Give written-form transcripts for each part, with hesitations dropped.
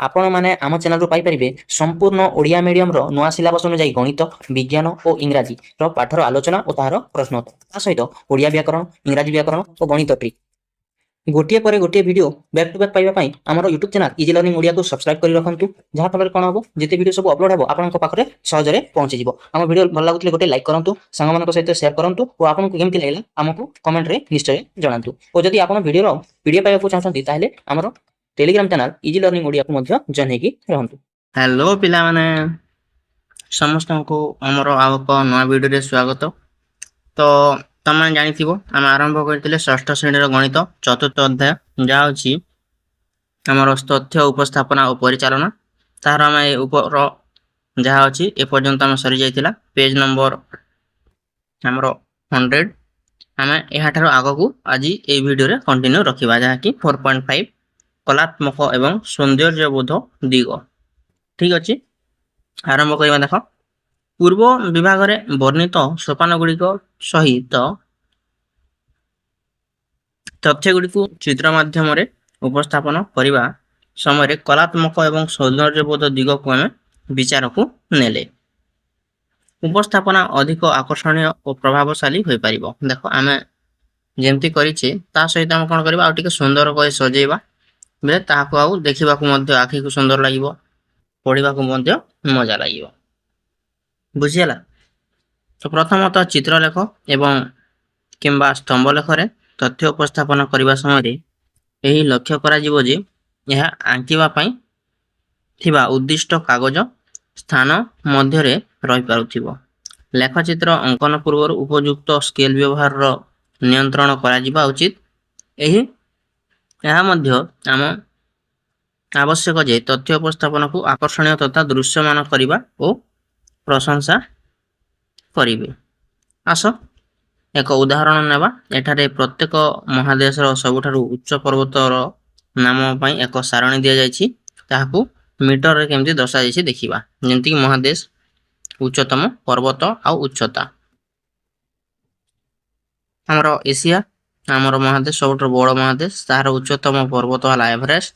आपण माने आम चैनल पाई परिबे संपूर्ण ओडिया मीडियम रो नुआ सिलेबस अनुसार गणित विज्ञान और इंग्राजी रो पाठर आलोचना और तार प्रश्नोत्तर ता सहित ओडिया व्याकरण इंग्राजी व्याकरण और गणित ट्रिक गोटे पर गोटे वीडियो बैक टू बैक पाइबा पई हमर YouTube channel easy learning Odia को सब्सक्राइब करि रखंतु जहा फल कोन हबो जेते वीडियो सब अपलोड हबो आपन को पाखरे सहजरे पहुंची जिवो हम वीडियो भल लागुतले गोटे लाइक करंतु संग मन को सहित शेयर करंतु और आपन को केमति लागला हमकु कमेंट रे निश्चय जणांतु और जदि आपन वीडियो रो पीडीएफ पाइबा को चाहछंती ताहले हमर Telegram channel easy learning Odia को मध्य जॉइन हेकी रहंतु। हेलो पिला माने समस्त को हमर आवक नवा वीडियो रे स्वागत। तो तमे जानिथिबो हम आरंभ करथिले षष्ठ श्रेणी गणित चतुर्थ अध्याय जा होची हमर तथ्य उपस्थापना और परिचालन तार हम ऊपर जा होची ए पर्यंत हम सरी जाइतिला पेज नंबर हमर 100 हम एहाठार आगो को आज ए वीडियो रे कंटिन्यू रखिबा जहा कि 4.5 कलात्मक एवं सौंदर्यबोध दिग। ठीक अछि आरंभ करबा। देखो पूर्व विभाग रे वर्णित सोपान गुड़िक सहित तथ्य गुड़िक चित्र माध्यम रे उपस्थापन करबा समय कलात्मक एवं सौंदर्यबोध दिग को हम विचार को नेले उपस्थापना अधिक आकर्षणीय और प्रभावशाली होई परिबो। देखो आमे जेमति करिचे ता सहित हम कोन करबा आ टिके सुंदर कोइ सजेबा बेले ताको आ देखिबा को मध्य आखि को सुंदर लागिबो पढ़िबा को मध्य मजा लागिबो बुझियला। तो प्रथमतः चित्र लेख एवं किंबा स्तंभ लेख रे तथ्य उपस्थापन करबा समय रे एही लक्ष्य करा जिवो जे यह आंकिबा पई थिबा उद्दिष्ट कागज स्थान मध्य रे रहि पारुथिबो। लेख चित्र अंकन पूर्व उपयुक्त स्केल व्यवहार रो नियंत्रण करा जिबा उचित। एही यह मध्य आम आवश्यक जे तथ्य उपस्थापन को आकर्षणीय तथा दृश्यमान करिबा ओ प्रशंसा करिबे। आस एक उदाहरण नेबा एठारे प्रत्येक महादेश रो सबुठारु उच्च पर्वत रो नाम पई एक सारणी दिया जायछि ताहाकू मीटर रे केमति दर्शा जायछि देखिबा। जेंति महादेश उच्चतम पर्वत आ उच्चता हमरो एशिया हमरो महादेश सबुठारु बड़ महादेश तार उच्चतम पर्वत हला एवरेस्ट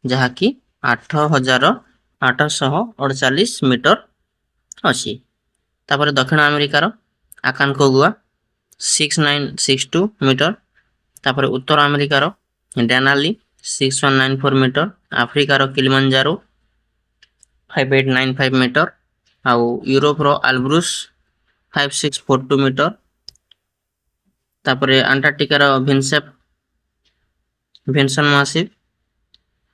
जहा कि 8848 मीटर अछि। तापर दक्षिण अमेरिका रो आकानकोगुआ 6962 मीटर। तापर उत्तर अमेरिका रो डेनाली 6194 मीटर। अफ्रीका रो किलिमंजारो 5895 मीटर आ यूरोप रो अल्ब्रुस 5642 मीटर। तापर अंटार्कटिका रो विंसन मासिव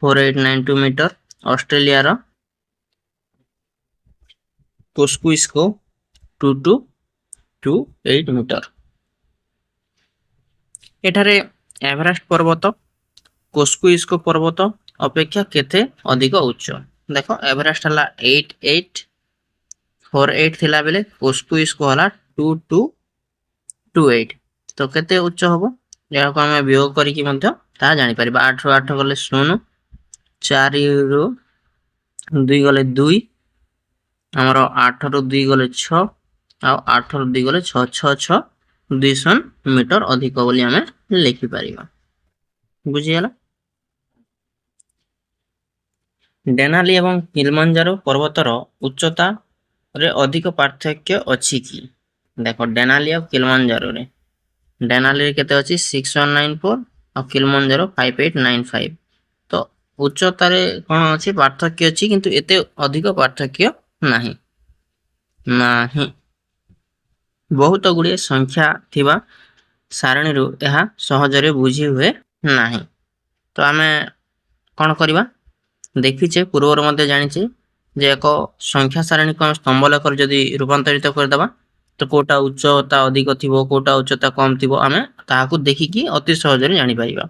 4892 मीटर। ऑस्ट्रेलिया रो कोस्कुइस्को 2228 मीटर। एठारे एवरेस्ट पर्वत कोस्कुइस्को पर्वत अपेक्षा केते अधिक उच्च। देखो एवरेस्ट हला 8848 थिला बेले कोस्कुइस्को हला 2228 तो केते उच्च होबो या को हम वियोग करी कि मध्य ता जानि परिबा। 8 रो 8 गले 0 4 रो 2 गले 2 हमरो 8 रो 2 गले 6 आ 8 रो 2 गले 6 6 6 200 मीटर अधिक बोली हमें लिखि परिबा बुझियला। डेनाली एवं किलिमंजारो पर्वतर उच्चता रे अधिक पार्थक्य अछि कि। देखो डेनाली और किलिमंजारो रे डेनाली रे केते अछि 6194 और किलिमंजारो 5895 तो उच्चता रे कोन अछि पार्थक्य अछि किंतु एते अधिक पार्थक्य नाही नाही बहुत गुड़े संख्या थिबा सारणी रु यह सहजरे बुझी हुए नाही। तो आमे कोन करबा देखिचे पूर्वर मध्ये जानिचे जे एक संख्या सारणी को स्तंभ लेख जदि रूपांतरित कर दबा तो कोटा उच्चता अधिक थिबो कोटा उच्चता कम थिबो आमे ताहाकू देखिकी अति सहजरे जानि पाइबा।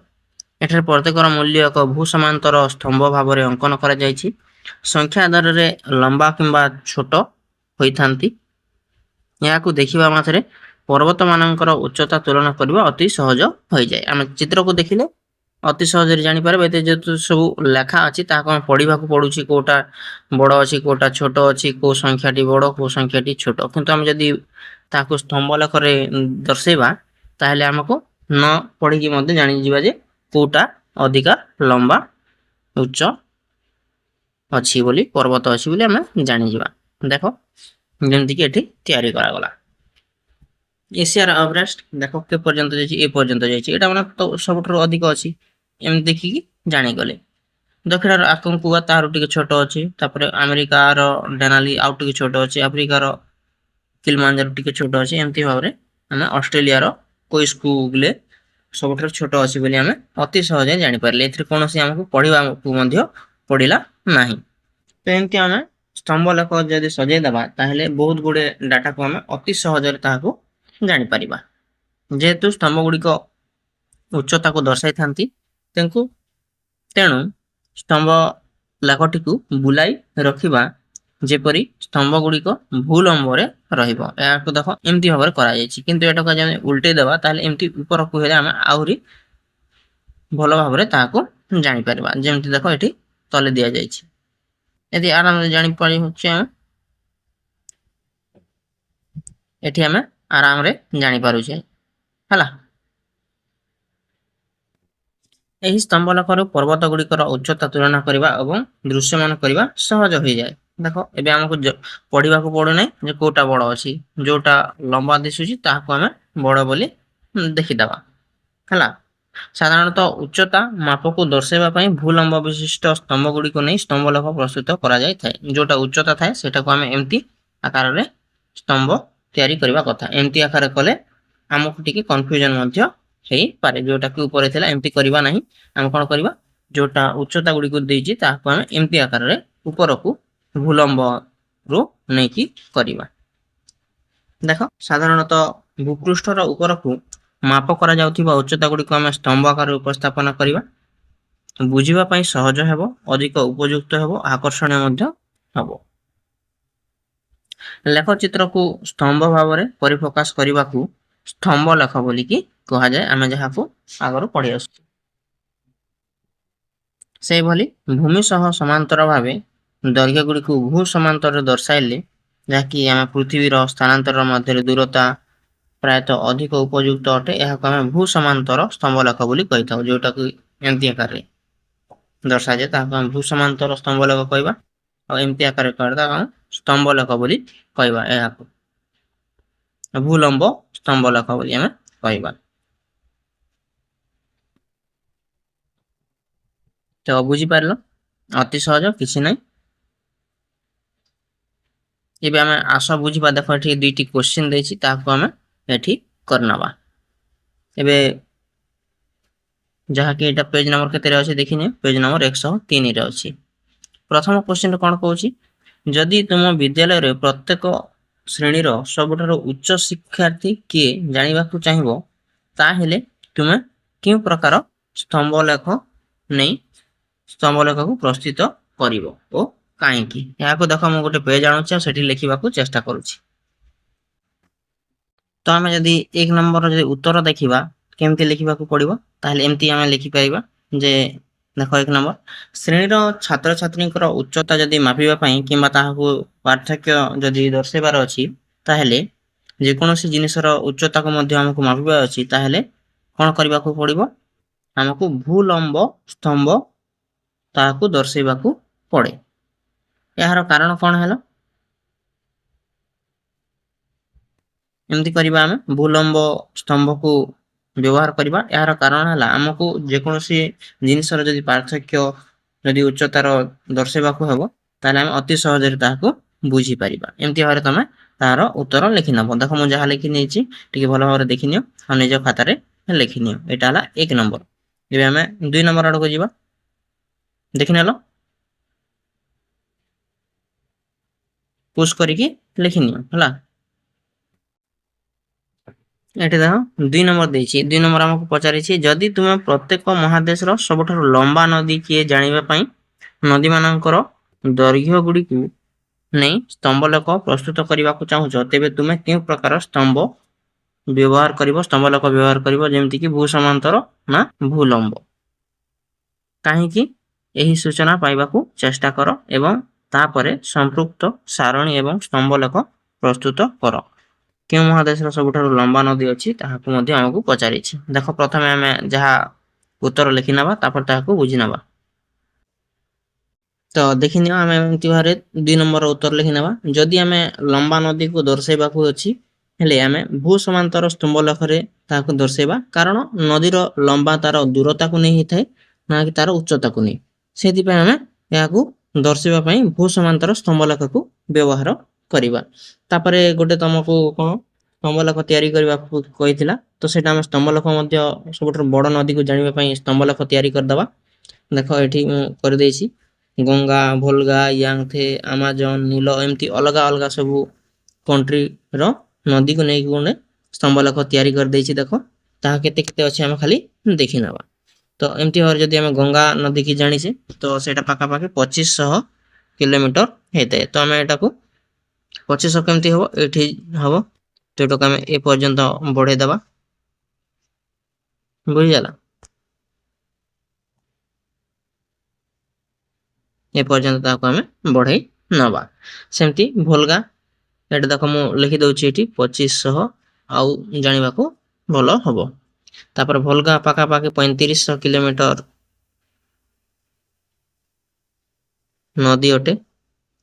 एठार प्रत्येक मूल्य एक भू समांतर स्तंभ भाव रे अंकन करा जायछि संख्या आधार रे लंबा किंबा छोट होइथांती। याकू देखिबा माथरे पर्वत मानकर उच्चता तुलना करबा अति सहज होई जाय। हम चित्र को देखिले अति सहज रे जानि पारबे एते जेतु सब लेखा अछि ताको हम पढिबा को पडुछि कोटा बड़ अछि कोटा छोट अछि को संख्याटी बड़ को संख्याटी छोट किंतु हम जदी ताको स्तंभ लेख रे दर्शेबा ताहले हमको न पढि कि मध्ये जानि जिबा जे कोटा अधिका लंबा उच्च ଅଛି ବୋଲି ପର୍ବତ ଅଛି ବୋଲି ଆମେ ଜାଣିଯିବା। ଦେଖ ଯେମିତିକି ଏଠି ତିଆରି କରାଗଲା। ଏସିଆର ଏଭରେଷ୍ଟ ଦେଖ କେ ପର୍ଯ୍ୟନ୍ତ ଯାଇଛି, ଏ ପର୍ଯ୍ୟନ୍ତ ଯାଇଛି, ଏଇଟା ମାନେ ତ ସବୁଠାରୁ ଅଧିକ ଅଛି, ଏମିତି ଦେଖିକି ଜାଣିଗଲେ। ଦକ୍ଷିଣର ଆକଙ୍କୁଆ ତାହାର ଟିକେ ଛୋଟ ଅଛି, ତାପରେ ଆମେରିକାର ଡେନାଲି ଆଉ ଟିକେ ଛୋଟ ଅଛି, ଆଫ୍ରିକାର କିଲିମାଞ୍ଜାରୋ ଟିକେ ଛୋଟ ଅଛି। ଏମିତି ଭାବରେ ଆମେ ଅଷ୍ଟ୍ରେଲିଆର କୋଇସ୍କୁଲେ ସବୁଠାରୁ ଛୋଟ ଅଛି ବୋଲି ଆମେ ଅତି ସହଜରେ ଜାଣିପାରିଲେ। ଏଥିରେ କୌଣସି ଆମକୁ ପଢିବାକୁ ମଧ୍ୟ ପଡିଲା ନାହିଁ। ତ ଏମିତି ଆମେ ସ୍ତମ୍ଭ ଲେଖ ଯଦି ସଜେଇଦେବା ତାହେଲେ ବହୁତ ଗୁଡେ ଡାଟାକୁ ଆମେ ଅତି ସହଜରେ ତାହାକୁ ଜାଣିପାରିବା। ଯେହେତୁ ସ୍ତମ୍ଭ ଗୁଡିକ ଉଚ୍ଚତାକୁ ଦର୍ଶାଇଥାନ୍ତି ତେଣୁ ସ୍ତମ୍ଭ ଲେଖଟିକୁ ବୁଲାଇ ରଖିବା ଯେପରି ସ୍ତମ୍ଭ ଗୁଡିକ ଭୂଲମ୍ବରେ ରହିବ। ଏହାକୁ ଦେଖ ଏମିତି ଭାବରେ କରାଯାଇଛି, କିନ୍ତୁ ଏଟାକୁ ଯଦି ଆମେ ଉଲ୍ଟେଇ ଦେବା ତାହେଲେ ଏମିତି ଉପରକୁ ହେଲେ ଆମେ ଆହୁରି ଭଲ ଭାବରେ ତାହାକୁ ଜାଣିପାରିବା। ଯେମିତି ଦେଖ ଏଠି ତଳେ ଦିଆଯାଇଛି, ଏଠି ଆରାମରେ ଜାଣିପାରୁଛେ ଆମେ, ଏଠି ଆମେ ଆରାମରେ ଜାଣିପାରୁଛେ ହେଲା। ଏହି ସ୍ତମ୍ଭ ଲେଖରୁ ପର୍ବତ ଗୁଡିକର ଉଚ୍ଚତା ତୁଳନା କରିବା ଏବଂ ଦୃଶ୍ୟମାନ କରିବା ସହଜ ହୋଇଯାଏ। ଦେଖ ଏବେ ଆମକୁ ପଢିବାକୁ ପଡୁନାହିଁ ଯେ କୋଉଟା ବଡ ଅଛି, ଯୋଉଟା ଲମ୍ବା ଦିଶୁଛି ତାହାକୁ ଆମେ ବଡ ବୋଲି ଦେଖିଦେବା ହେଲା। ସାଧାରଣତଃ ଉଚ୍ଚତା ମାପକୁ ଦର୍ଶାଇବା ପାଇଁ ଭୂଲମ୍ବ ବିଶିଷ୍ଟ ସ୍ତମ୍ଭ ଗୁଡିକୁ ନେଇ ସ୍ତମ୍ଭ ଲେଖ ପ୍ରସ୍ତୁତ କରାଯାଇଥାଏ। ଯୋଉଟା ଉଚ୍ଚତା ଥାଏ ସେଟାକୁ ଆମେ ଏମିତି ଆକାରରେ ସ୍ତମ୍ଭ ତିଆରି କରିବା କଥା। ଏମିତି ଆକାରରେ କଲେ ଆମକୁ ଟିକେ କନଫ୍ୟୁଜନ ମଧ୍ୟ ହେଇପାରେ। ଯୋଉଟା କି ଉପରେ ଥିଲା ଏମିତି କରିବା ନାହିଁ, ଆମେ କଣ କରିବା, ଯୋଉଟା ଉଚ୍ଚତା ଗୁଡିକୁ ଦେଇଛି ତାହାକୁ ଆମେ ଏମିତି ଆକାରରେ ଉପରକୁ ଭୂଲମ୍ବରୁ ନେଇକି କରିବା। ଦେଖ ସାଧାରଣତଃ ଭୂପୃଷ୍ଠର ଉପରକୁ ମାପ କରାଯାଉଥିବା ଉଚ୍ଚତା ଗୁଡିକୁ ଆମେ ସ୍ତମ୍ଭ ଆକାରରେ ଉପସ୍ଥାପନ କରିବା। ବୁଝିବା ପାଇଁ ସହଜ ହେବ, ଅଧିକ ଉପଯୁକ୍ତ ହେବ, ଆକର୍ଷଣୀୟ ମଧ୍ୟ ହେବ। ଲେଖ ଚିତ୍ରକୁ ସ୍ତମ୍ଭ ଭାବରେ ପରିପ୍ରକାଶ କରିବାକୁ ସ୍ତମ୍ଭ ଲେଖ ବୋଲିକି କୁହାଯାଏ, ଆମେ ଯାହାକୁ ଆଗରୁ ପଢି ଆସୁଛୁ। ସେହିଭଳି ଭୂମି ସହ ସମାନ୍ତର ଭାବେ ଦୈର୍ଘ୍ୟ ଗୁଡିକୁ ଭୂ ସମାନ୍ତରରେ ଦର୍ଶାଇଲେ, ଯାହାକି ଆମେ ପୃଥିବୀର ସ୍ଥାନାନ୍ତର ମଧ୍ୟରେ ଦୂରତା ପ୍ରାୟତଃ ଅଧିକ ଉପଯୁକ୍ତ ଅଟେ। ଏହାକୁ ଆମେ ଭୂ ସମାନ୍ତର ସ୍ତମ୍ଭ ଲେଖ ବୋଲି କହିଥାଉ। ଯୋଉଟାକୁ ଏମିତି ଆକାରରେ ଦର୍ଶାଯାଏ ତାହାକୁ ଆମେ ଭୂ ସମାନ୍ତର ସ୍ତମ୍ଭ ଲେଖ କହିବା, ଆଉ ଏମିତି ଆକାରରେ କହିବା ତାହାକୁ ଆମେ ସ୍ତମ୍ଭ ଲେଖ ବୋଲି କହିବା। ଏହାକୁ ଭୂଲମ୍ବ ସ୍ତମ୍ଭ ଲେଖ ବୋଲି ଆମେ କହିବା। ତ ବୁଝିପାରିଲ, ଅତି ସହଜ, କିଛି ନାହିଁ। ଏବେ ଆମେ ଆସ ବୁଝିବା। ଦେଖ ଏଠି ଦୁଇଟି କ୍ୱେଶ୍ଚିନ୍ ଦେଇଛି, ତାହାକୁ ଆମେ ଏଠି କରିନେବା। ଏବେ ଯାହାକି ଏଇଟା পেজ ନମ୍ବର କେତେରେ ଅଛି ଦେଖିନିଅ, পেଜ ନମ୍ବର 103 ରେ ଅଛି। ପ୍ରଥମ କ୍ୱେଶ୍ଚିନ୍ କଣ କହୁଛି, ଯଦି ତୁମ ବିଦ୍ୟାଳୟରେ ପ୍ରତ୍ୟେକ ଶ୍ରେଣୀର ସବୁଠାରୁ ଉଚ୍ଚ ଶିକ୍ଷାର୍ଥୀ କିଏ ଜାଣିବାକୁ ଚାହିଁବ, ତାହେଲେ ତୁମେ କେଉଁ ପ୍ରକାର ସ୍ତମ୍ଭ ଲେଖ ନେଇ ସ୍ତମ୍ଭ ଲେଖକୁ ପ୍ରସ୍ତୁତ କରିବ ଓ କାହିଁକି। ଏହାକୁ ଦେଖ ମୁଁ ଗୋଟେ পেজ ଆଣୁଛି ଆଉ ସେଠି ଲେଖିବାକୁ ଚେଷ୍ଟା କରୁଛି। ତ ଆମେ ଯଦି 1 ନମ୍ବର ଯଦି ଉତ୍ତର ଦେଖିବା କେମିତି ଲେଖିବାକୁ ପଡିବ, ତାହେଲେ ଏମିତି ଆମେ ଲେଖିପାରିବା ଯେ ଦେଖ 1 ନମ୍ବର ଶ୍ରେଣୀର ଛାତ୍ରଛାତ୍ରୀଙ୍କର ଉଚ୍ଚତା ଯଦି ମାପିବା ପାଇଁ କିମ୍ବା ତାହାକୁ ପାର୍ଥକ୍ୟ ଯଦି ଦର୍ଶାଇବାର ଅଛି, ତାହେଲେ ଯେକୌଣସି ଜିନିଷର ଉଚ୍ଚତାକୁ ମଧ୍ୟ ଆମକୁ ମାପିବାର ଅଛି, ତାହେଲେ କଣ କରିବାକୁ ପଡିବ, ଆମକୁ ଭୂଲମ୍ବ ସ୍ତମ୍ଭ ତାହାକୁ ଦର୍ଶାଇବାକୁ ପଡେ। ଏହାର କାରଣ କଣ ହେଲା, ଏମିତି କରିବା ଆମେ ଭୂଲମ୍ବ ସ୍ତମ୍ଭକୁ ବ୍ୟବହାର କରିବା। ଏହାର କାରଣ ହେଲା ଆମକୁ ଯେକୌଣସି ଜିନିଷର ଯଦି ପାର୍ଥକ୍ୟ ଯଦି ଉଚ୍ଚତାର ଦର୍ଶାଇବାକୁ ହେବ, ତାହେଲେ ଆମେ ଅତି ସହଜରେ ତାହାକୁ ବୁଝିପାରିବା। ଏମିତି ଭାବରେ ତମେ ତାହାର ଉତ୍ତର ଲେଖିନେବ। ଦେଖ ମୁଁ ଯାହା ଲେଖି ନେଇଛି ଟିକେ ଭଲ ଭାବରେ ଦେଖିନିଅ ଆଉ ନିଜ ଖାତାରେ ଲେଖିନିଅ। ଏଇଟା ହେଲା 1 ନମ୍ବର। ଏବେ ଆମେ 2 ନମ୍ବର ଆଡକୁ ଯିବା, ଦେଖିନେଲ, ପୁଶ କରିକି ଲେଖିନିଅ ହେଲା। ଏଠି ଦେଖ 2 ନମ୍ବର ଦେଇଛି। 2 ନମ୍ବର ଆମକୁ ପଚାରିଛି, ଯଦି ତୁମେ ପ୍ରତ୍ୟେକ ମହାଦେଶର ସବୁଠାରୁ ଲମ୍ବା ନଦୀ କିଏ ଜାଣିବା ପାଇଁ ନଦୀମାନଙ୍କର ଦୈର୍ଘ୍ୟ ଗୁଡିକୁ ନେଇ ସ୍ତମ୍ଭ ଲେଖ ପ୍ରସ୍ତୁତ କରିବାକୁ ଚାହୁଁଛ, ତେବେ ତୁମେ କେଉଁ ପ୍ରକାର ସ୍ତମ୍ଭ ବ୍ୟବହାର କରିବ, ସ୍ତମ୍ଭ ଲେଖ ବ୍ୟବହାର କରିବ, ଯେମିତି କି ଭୂ ସମାନ୍ତର ନା ଭୂଲମ୍ବ। କାହିଁକି ଏହି ସୂଚନା ପାଇବାକୁ ଚେଷ୍ଟା କର ଏବଂ ତାପରେ ସମ୍ପୃକ୍ତ ସାରଣୀ ଏବଂ ସ୍ତମ୍ଭ ଲେଖ ପ୍ରସ୍ତୁତ କର। କେଉଁ ମହାଦେଶର ସବୁଠାରୁ ଲମ୍ବା ନଦୀ ଅଛି ତାହାକୁ ମଧ୍ୟ ଆମକୁ ପଚାରିଛି। ଦେଖ ପ୍ରଥମେ ଆମେ ଯାହା ଉତ୍ତର ଲେଖିନେବା, ତାପରେ ତାହାକୁ ବୁଝିନେବା। ତ ଦେଖିନିଅ ଆମେ ଏମିତି ଭାବରେ 2 ନମ୍ବର ଉତ୍ତର ଲେଖିନେବା। ଯଦି ଆମେ ଲମ୍ବା ନଦୀକୁ ଦର୍ଶାଇବାକୁ ଅଛି ହେଲେ ଆମେ ଭୂ ସମାନ୍ତର ସ୍ତମ୍ଭ ଲେଖରେ ତାହାକୁ ଦର୍ଶାଇବା, କାରଣ ନଦୀର ଲମ୍ବା ତାର ଦୂରତାକୁ ନେଇ ହେଇଥାଏ ନା କି ତାର ଉଚ୍ଚତାକୁ ନେଇ। ସେଥିପାଇଁ ଆମେ ଏହାକୁ ଦର୍ଶାଇବା ପାଇଁ ଭୂ ସମାନ୍ତର ସ୍ତମ୍ଭ ଲେଖକୁ ବ୍ୟବହାର କରିବା। ତାପରେ ଗୋଟେ ତମକୁ କଣ ସ୍ତମ୍ଭଲେଖ ତିଆରି କରିବାକୁ କହିଥିଲା, ତ ସେଇଟା ଆମେ ସ୍ତମ୍ଭଲେଖ ମଧ୍ୟ ସବୁଠାରୁ ବଡ଼ ନଦୀକୁ ଜାଣିବା ପାଇଁ ସ୍ତମ୍ଭଲେଖ ତିଆରି କରିଦେବା। ଦେଖ ଏଠି ମୁଁ କରିଦେଇଛି ଗଙ୍ଗା, ଭୋଲଗା, ୟାଙ୍ଗଥେ, ଆମାଜନ, ନୀଳ ଏମିତି ଅଲଗା ଅଲଗା ସବୁ କଣ୍ଟ୍ରିର ନଦୀକୁ ନେଇକି ଗୋଟେ ସ୍ତମ୍ଭଲେଖ ତିଆରି କରିଦେଇଛି। ଦେଖ ତାହା କେତେ କେତେ ଅଛି ଆମେ ଖାଲି ଦେଖିନେବା। ତ ଏମିତି ଭାବରେ ଯଦି ଆମେ ଗଙ୍ଗା ନଦୀ କି ଜାଣିଛେ ତ ସେଇଟା ପାଖାପାଖି 2500 କିଲୋମିଟର ହେଇଥାଏ। ତ ଆମେ ଏଟାକୁ 2500 କେମିତି ହବ, ଏଠି ହବ, ତ ଏଟାକୁ ଆମେ ଏ ପର୍ଯ୍ୟନ୍ତ ବଢେଇ ଦେବା। ବୁଝିଗଲା? ଏ ପର୍ଯ୍ୟନ୍ତ ତାକୁ ଆମେ ବଢେଇ ନବା। ସେମିତି ଭୋଲଗା, ଏଟା ଦେଖ ମୁଁ ଲେଖି ଦଉଛି ଏଠି 2500 ଆଉ ଜାଣିବାକୁ ଭଲ ହବ। ତାପରେ ଭୋଲଗା ପାଖାପାଖି 3500 କିଲୋମିଟର ନଦୀ ଅଟେ।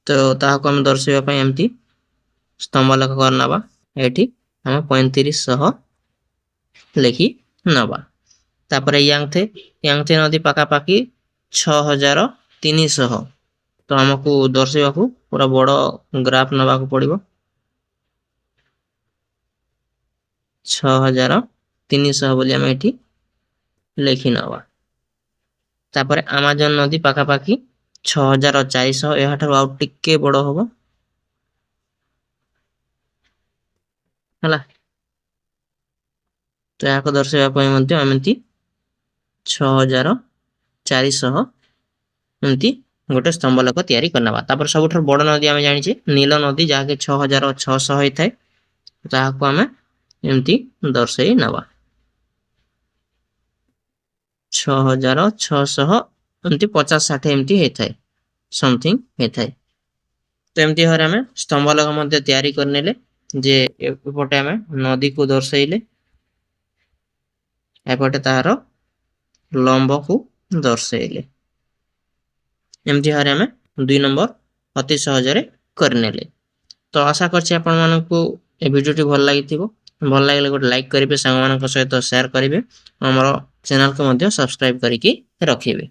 ତ ତାହାକୁ ଆମେ ଦର୍ଶାଇବା ପାଇଁ ଏମିତି ସ୍ତମ୍ଭଲେଖ କରିନେବା। ଏଠି ଆମେ 3500 ଲେଖି ନେବା। ତାପରେ ୟାଙ୍ଗଥେ ନଦୀ ପାଖାପାଖି 6300। ତ ଆମକୁ ଦର୍ଶାଇବାକୁ ପୁରା ବଡ଼ ଗ୍ରାଫ ନେବାକୁ ପଡ଼ିବ। 6300 ବୋଲି ଆମେ ଏଠି ଲେଖି ନେବା। ତାପରେ ଆମାଜନ ନଦୀ ପାଖାପାଖି 6400, ଏହାଠାରୁ ଆଉ ଟିକେ ବଡ଼ ହବ ହେଲା। ତ ଏହାକୁ ଦର୍ଶାଇବା ପାଇଁ ମଧ୍ୟ ଏମିତି 6400 ଏମିତି ଗୋଟେ ସ୍ତମ୍ଭଲେଖ ତିଆରି କରିନେବା। ତାପରେ ସବୁଠାରୁ ବଡ଼ ନଦୀ ଆମେ ଜାଣିଛେ ନୀଳ ନଦୀ, ଯାହାକି 6600 ହେଇଥାଏ। ତାହାକୁ ଆମେ ଏମିତି ଦର୍ଶାଇ ନେବା। 6600 ଏମିତି 50-60 ଏମିତି ହେଇଥାଏ, ସମଥିଙ୍ଗ ହେଇଥାଏ। ତ ଏମିତି ଭାବରେ ଆମେ ସ୍ତମ୍ଭଲେଖ ମଧ୍ୟ ତିଆରି କରିନେଲେ ଯେ ଏପଟେ ଆମେ ନଦୀକୁ ଦର୍ଶାଇଲେ, ଏପଟେ ତାହାର ଲମ୍ବକୁ ଦର୍ଶାଇଲେ। ଏମିତି ଭାବରେ ଆମେ 2 ନମ୍ବର ଅତି ସହଜରେ କରିନେଲେ। ତ ଆଶା କରୁଛି ଆପଣମାନଙ୍କୁ ଏ ଭିଡ଼ିଓଟି ଭଲ ଲାଗିଥିବ। ଭଲ ଲାଗିଲେ ଗୋଟେ ଲାଇକ୍ କରିବେ, ସାଙ୍ଗମାନଙ୍କ ସହିତ ସେୟାର କରିବେ, ଆମର ଚ୍ୟାନେଲକୁ ମଧ୍ୟ ସବସ୍କ୍ରାଇବ କରିକି ରଖିବେ।